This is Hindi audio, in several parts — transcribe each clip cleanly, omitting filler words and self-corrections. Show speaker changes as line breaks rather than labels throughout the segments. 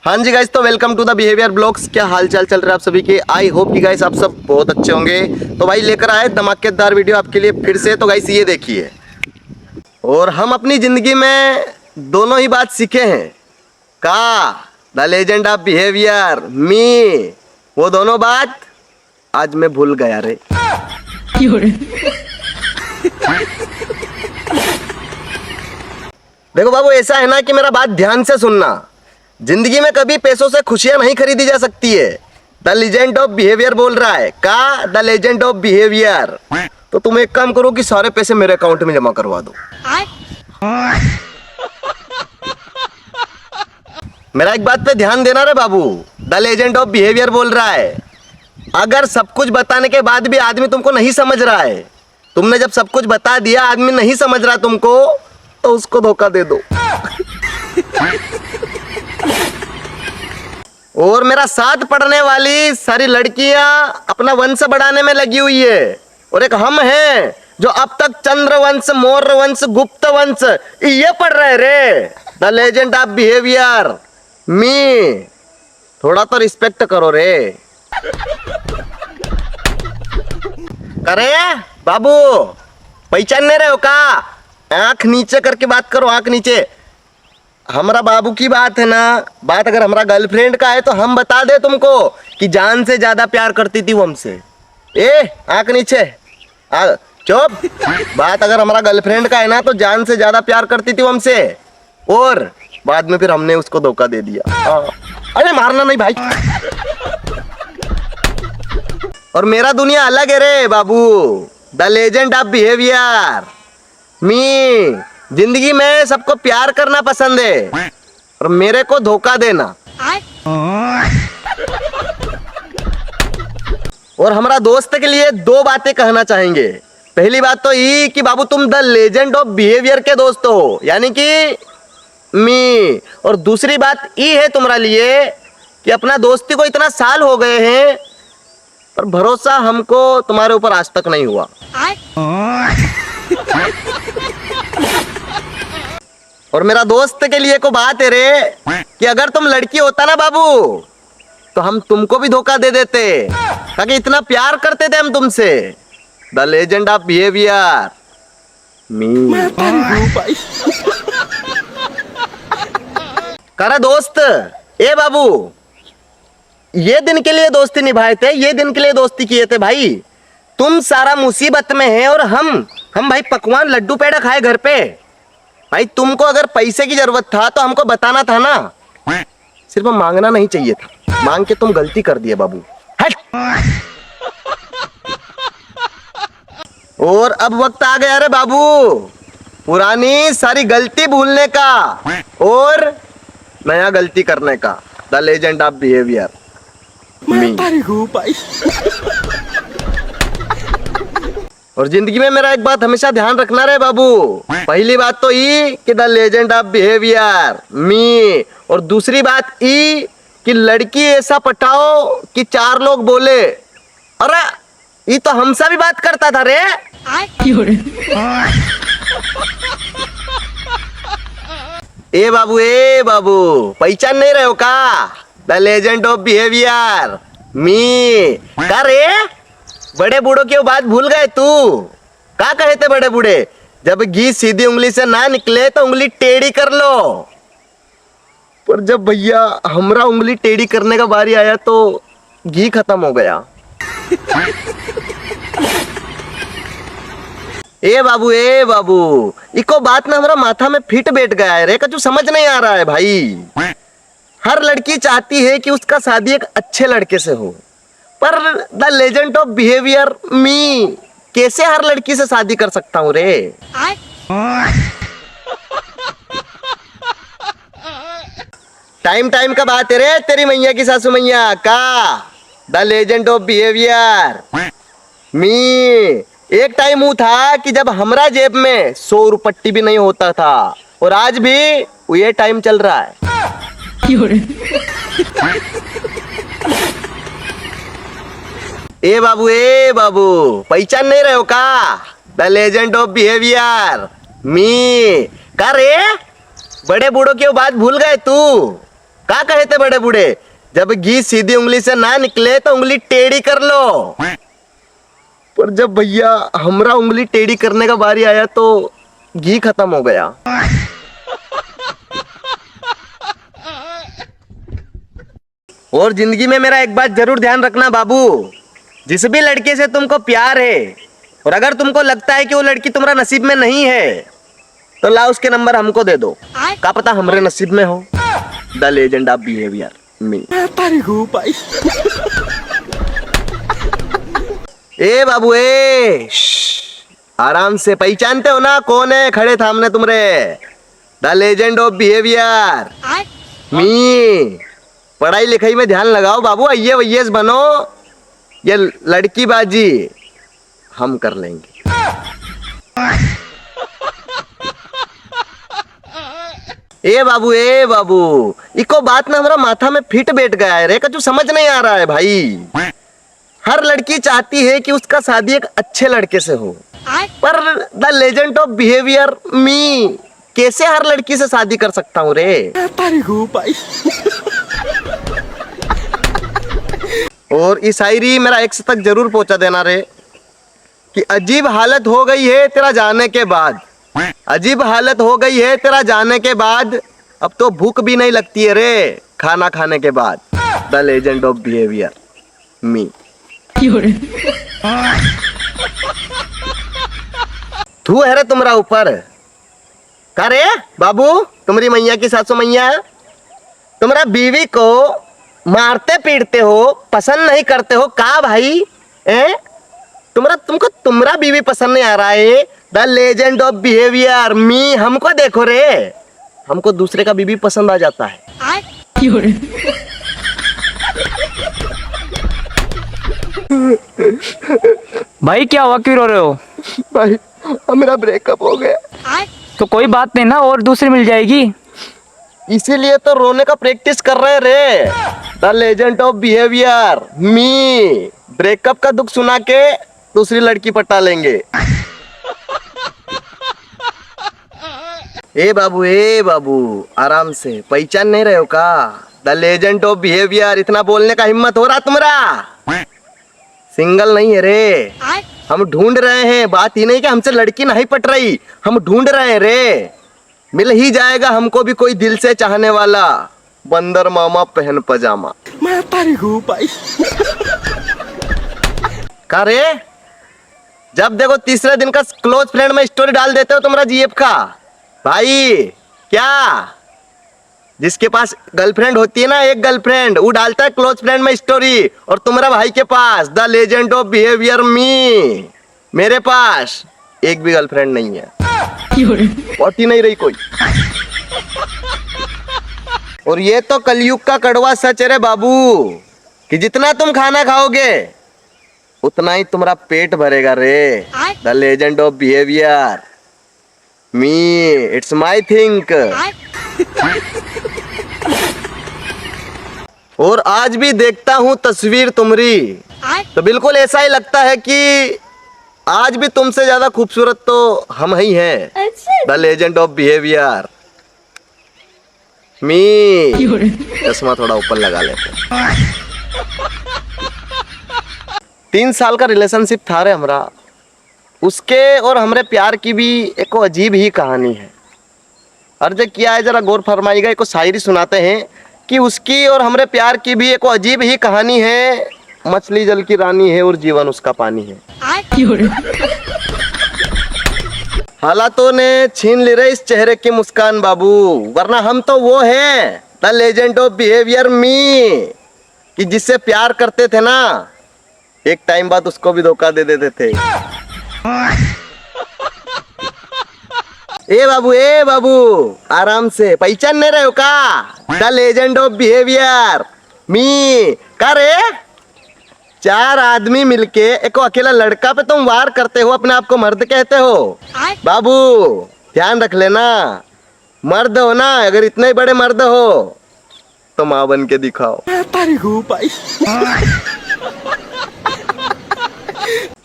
हाँ जी गाइस, तो welcome to the behaviour blogs. क्या हाल चाल चल रहा है आप सभी के? आई होप कि गाइस आप सब बहुत अच्छे होंगे। तो भाई लेकर आए धमाकेदार वीडियो आपके लिए फिर से। तो गाइस ये देखिए, और हम अपनी जिंदगी में दोनों ही बात सीखे हैं। का द लेजेंड ऑफ बिहेवियर मी, वो दोनों बात आज मैं भूल गया रे। देखो बाबू, ऐसा है ना कि मेरा बात ध्यान से सुनना। जिंदगी में कभी पैसों से खुशियां नहीं खरीदी जा सकती है। द लेजेंड ऑफ बिहेवियर बोल रहा है। का द लेजेंड ऑफ बिहेवियर। तो तुम एक काम करो कि सारे पैसे मेरे अकाउंट में जमा करवा दो। मेरा एक बात पे ध्यान देना रे बाबू। द लेजेंड ऑफ बिहेवियर बोल रहा है, अगर सब कुछ बताने के बाद भी आदमी तुमको नहीं समझ रहा है, तुमने जब सब कुछ बता दिया आदमी नहीं समझ रहा तुमको, तो उसको धोखा दे दो। और मेरा साथ पढ़ने वाली सारी लड़कियां अपना वंश बढ़ाने में लगी हुई है, और एक हम हैं जो अब तक चंद्रवंश, मौर्य वंश, गुप्त वंश ये पढ़ रहे रे। द लेजेंड ऑफ बिहेवियर मी। थोड़ा तो रिस्पेक्ट करो रे। करे बाबू, पहचान नहीं रहे हो का? आंख नीचे करके बात करो, आंख नीचे। हमारा बाबू की बात है ना, बात अगर हमारा गर्लफ्रेंड का है तो हम बता दे तुमको कि जान से ज्यादा प्यार करती थी वो हमसे। ए आंख नीचे, चुप। बात अगर हमारा गर्लफ्रेंड का है ना तो जान से ज्यादा प्यार करती थी वो हमसे, और बाद में फिर हमने उसको धोखा दे दिया। अरे मारना नहीं भाई। और मेरा दुनिया अलग है रे बाबू। द लेजेंड ऑफ बिहेवियर मी। जिंदगी में सबको प्यार करना पसंद है, और मेरे को धोखा देना। और हमारा दोस्त के लिए दो बातें कहना चाहेंगे। पहली बात तो ये कि बाबू तुम द लेजेंड ऑफ बिहेवियर के दोस्त हो, यानी कि मी। और दूसरी बात ये है तुम्हारा लिए कि अपना दोस्ती को इतना साल हो गए हैं, पर भरोसा हमको तुम्हारे ऊपर आज तक नहीं हुआ। और मेरा दोस्त के लिए को बात है रे कि अगर तुम लड़की होता ना बाबू, तो हम तुमको भी धोखा दे देते, ताकि इतना प्यार करते थे हम तुमसे। द लेजेंड ऑफ बिहेवियर मी। करे दोस्त, ए बाबू, ये दिन के लिए दोस्ती निभाए थे, ये दिन के लिए दोस्ती किए थे भाई। तुम सारा मुसीबत में है और हम भाई पकवान लड्डू पेड़ा खाए घर पे। भाई तुमको अगर पैसे की जरूरत था तो हमको बताना था ना, सिर्फ मांगना नहीं चाहिए था। मांग के तुम गलती कर दिए बाबू। हट। और अब वक्त आ गया रे बाबू पुरानी सारी गलती भूलने का और नया गलती करने का। द लेजेंड ऑफ बिहेवियर मी। और जिंदगी में मेरा एक बात हमेशा ध्यान रखना रे बाबू। पहली बात तो ये कि द लेजेंड ऑफ बिहेवियर मी, और दूसरी बात ये कि लड़की ऐसा पटाओ कि चार लोग बोले, अरे ये तो हमसे भी बात करता था रे। ए बाबू, पहचान नहीं रहे हो का? द लेजेंड ऑफ बिहेवियर मी। का रे बड़े बूढ़ों की बात भूल गए तू? क्या कहे थे बड़े बूढ़े? जब घी सीधी उंगली से ना निकले तो उंगली टेढ़ी कर लो। पर जब भैया हमरा उंगली टेढ़ी करने का बारी आया तो घी खत्म हो गया। ए बाबू, इको बात ना हमारा माथा में फिट बैठ गया है रे, कछु समझ नहीं आ रहा है भाई। हर लड़की चाहती है कि उसका शादी एक अच्छे लड़के से हो, पर द लेजेंड ऑफ बिहेवियर मी कैसे हर लड़की से शादी कर सकता हूँ रे? टाइम का बात है रे तेरी मैया की सासू मैया का। द लेजेंड ऑफ बिहेवियर मी। एक टाइम वो था कि जब हमरा जेब में 100 रुपट्टी भी नहीं होता था, और आज भी ये टाइम चल रहा है। ए बाबू, पहचान नहीं रहे हो का? द लेजेंड ऑफ बिहेवियर मी। का रे बड़े बूढ़ों की बात भूल गए तू? क्या कहे थे बड़े बूढ़े, जब घी सीधी उंगली से ना निकले तो उंगली टेढ़ी कर लो। पर जब भैया हमरा उंगली टेढ़ी करने का बारी आया तो घी खत्म हो गया। और जिंदगी में मेरा एक बात जरूर ध्यान रखना बाबू, जिस भी लड़के से तुमको प्यार है और अगर तुमको लगता है कि वो लड़की तुम्हारा नसीब में नहीं है तो ला उसके नंबर हमको दे दो, क्या पता हमरे नसीब में हो। द लेजेंड ऑफ बिहेवियर मी। ए बाबू ए, आराम से, पहचानते हो ना कौन है खड़े सामने तुमरे? द लेजेंड ऑफ बिहेवियर मी। पढ़ाई लिखाई में ध्यान लगाओ बाबू, IAS बनो, ये लड़की बाजी हम कर लेंगे। ए बाबू इको बात ना हमारा माथा में फिट बैठ गया है रे, कछु समझ नहीं आ रहा है भाई। हर लड़की चाहती है कि उसका शादी एक अच्छे लड़के से हो, पर द लेजेंड ऑफ बिहेवियर मी कैसे हर लड़की से शादी कर सकता हूँ रे? और इस शायरी मेरा 100 तक जरूर पहुंचा देना रे कि अजीब हालत हो गई है तेरा जाने के बाद, अजीब हालत हो गई है तेरा जाने के बाद, अब तो भूख भी नहीं लगती है रे खाना खाने के बाद। द लेजेंड ऑफ बिहेवियर मी। तू है रे तुम्हारा ऊपर का रे बाबू, तुम्हारी मैया की सासू मैया, तुम्हारा बीवी को मारते पीटते हो, पसंद नहीं करते हो का भाई? तुमको तुम्हारा बीवी पसंद नहीं आ रहा है? द लेजेंड ऑफ बिहेवियर मी, हमको देखो रे, हमको दूसरे का बीवी पसंद आ जाता है।
भाई क्या हुआ, क्यों रो रहे हो?
भाई मेरा ब्रेकअप हो गया।
तो कोई बात नहीं ना, और दूसरी मिल जाएगी।
इसीलिए तो रोने का प्रैक्टिस कर रहे रे। The legend of behaviour me, breakup का दुख सुना के दूसरी लड़की पटा लेंगे। ए बाबू आराम से, पहचान नहीं रहे हो का? The legend of behaviour. इतना बोलने का हिम्मत हो रहा तुम्हारा? सिंगल नहीं है रे, हम ढूंढ रहे हैं। बात ही नहीं कि हमसे लड़की नहीं पट रही, हम ढूंढ रहे हैं रे। मिल ही जाएगा हमको भी कोई दिल से चाहने वाला, बंदर मामा पहन पजामा। मैं तारी हूँ भाई। का रे, जब देखो तीसरे दिन का क्लोज फ्रेंड में स्टोरी डाल देते हो तुम्हारा जीएफ का भाई। क्या जिसके पास गर्लफ्रेंड होती है ना, एक गर्लफ्रेंड, वो डालता है क्लोज फ्रेंड में स्टोरी, और तुम्हारा भाई के पास द लेजेंड ऑफ बिहेवियर मी, मेरे पास एक भी गर्लफ्रेंड नहीं है, पटी नहीं रही कोई। और ये तो कलयुग का कड़वा सच है रे बाबू कि जितना तुम खाना खाओगे उतना ही तुम्हारा पेट भरेगा रे। The legend of behaviour me, it's my think. और आज भी देखता हूँ तस्वीर तुम्हारी तो बिल्कुल ऐसा ही लगता है कि आज भी तुमसे ज्यादा खूबसूरत तो हम ही हैं। द लेजेंड ऑफ बिहेवियर मी। चश्मा थोड़ा ऊपर लगा लेते। 3 साल का रिलेशनशिप था रे हमरा, उसके और हमरे प्यार की भी एक अजीब ही कहानी है। अर्ज किया है, जरा गौर फरमाइएगा। एक शायरी सुनाते हैं कि उसकी और हमरे प्यार की भी एक अजीब ही कहानी है। मछली जल की रानी है और जीवन उसका पानी है। हालातों ने छीन ली रहे इस चेहरे की मुस्कान बाबू, वरना हम तो वो हैं द लेजेंड ऑफ बिहेवियर मी कि जिससे प्यार करते थे ना, एक टाइम बाद उसको भी धोखा दे देते थे। ए बाबू आराम से, पहचान नहीं रहे हो का? द लेजेंड ऑफ बिहेवियर मी। का रे, 4 आदमी मिलके एक अकेला लड़का पे तुम वार करते हो, अपने आप को मर्द कहते हो? बाबू ध्यान रख लेना, मर्द हो ना, अगर इतने बड़े मर्द हो तो माँ बन के दिखाओ।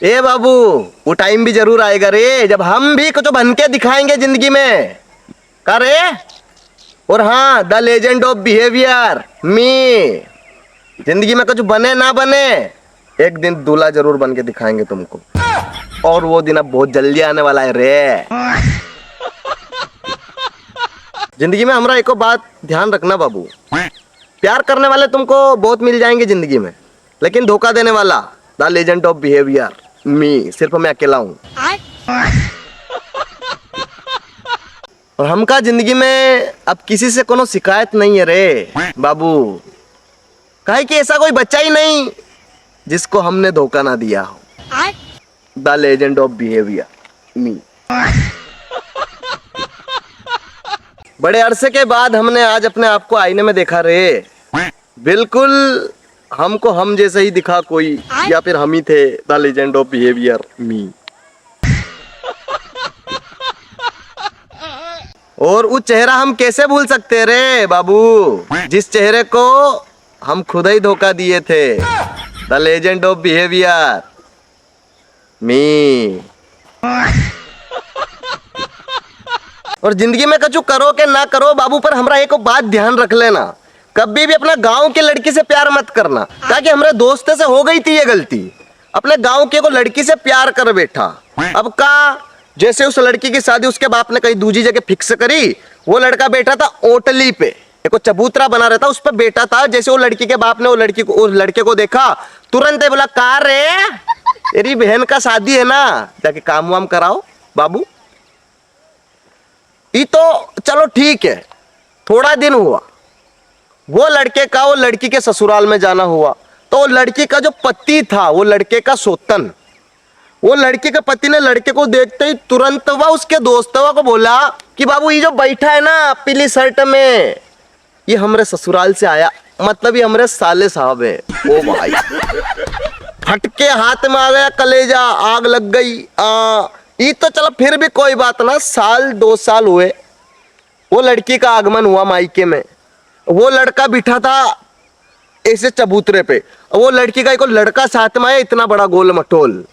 ए बाबू, वो टाइम भी जरूर आएगा रे जब हम भी कुछ बन के दिखाएंगे जिंदगी में। का रे, और हाँ, द लेजेंड ऑफ बिहेवियर मी। जिंदगी में कुछ बने ना बने, एक दिन दूल्हा जरूर बन के दिखाएंगे तुमको, और वो दिन अब बहुत जल्दी आने वाला है रे। जिंदगी में हमारा एको बात ध्यान रखना बाबू, प्यार करने वाले तुमको बहुत मिल जाएंगे जिंदगी में, लेकिन धोखा देने वाला द लेजेंड ऑफ बिहेवियर मी सिर्फ मैं अकेला हूं। और हमका जिंदगी में अब किसी से कोनो शिकायत नहीं है रे बाबू, काहे कि ऐसा कोई बच्चा ही नहीं जिसको हमने धोखा ना दिया हो। द लेजेंड ऑफ बिहेवियर मी। बड़े अरसे के बाद हमने आज अपने आप को आईने में देखा रे, बिल्कुल हमको हम जैसे ही दिखा कोई, या फिर हम ही थे द लेजेंड ऑफ बिहेवियर मी। और वो चेहरा हम कैसे भूल सकते रे बाबू, जिस चेहरे को हम खुद ही धोखा दिए थे। द लेजेंड ऑफ बिहेवियर मी। और जिंदगी में कछु करो के ना करो बाबू, पर हमरा एक बात ध्यान रख लेना, कभी भी अपना गांव की लड़की से प्यार मत करना, ताकि हमारे दोस्त से हो गई थी ये गलती। अपने गांव के को लड़की से प्यार कर बैठा, अब का जैसे उस लड़की की शादी उसके बाप ने कहीं दूसरी जगह फिक्स करी, वो लड़का बैठा था ओटली पे, एक चबूतरा बना रहता उस पर बैठा था। जैसे वो लड़की के बाप ने वो लड़की को, उस लड़के को देखा, तुरंत ही बोला, कार रे तेरी बहन का शादी है ना, जाके काम वाम कराओ बाबू। ये तो चलो ठीक है, थोड़ा दिन हुआ, वो लड़के का वो लड़की के ससुराल में जाना हुआ, तो लड़की का जो पति था, वो लड़के का सोतन, वो लड़के के पति ने लड़के को देखते ही तुरंत वह उसके दोस्तों को बोला कि बाबू ये जो बैठा है ना पीली शर्ट में, ये हमारे ससुराल से आया, मतलब ये हमारे साले साहब है। ओ भाई, फटके हाथ में आ गया कलेजा, आग लग गई। ये तो चलो फिर भी कोई बात ना, साल 2 साल हुए, वो लड़की का आगमन हुआ मायके में, वो लड़का बिठा था ऐसे चबूतरे पे, वो लड़की का एक लड़का साथ में है, इतना बड़ा गोल मटोल।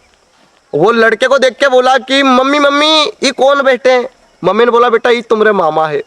वो लड़के को देख के बोला कि मम्मी मम्मी ये कौन बैठे हैं? मम्मी ने बोला बेटा ये तुम्हारे मामा है।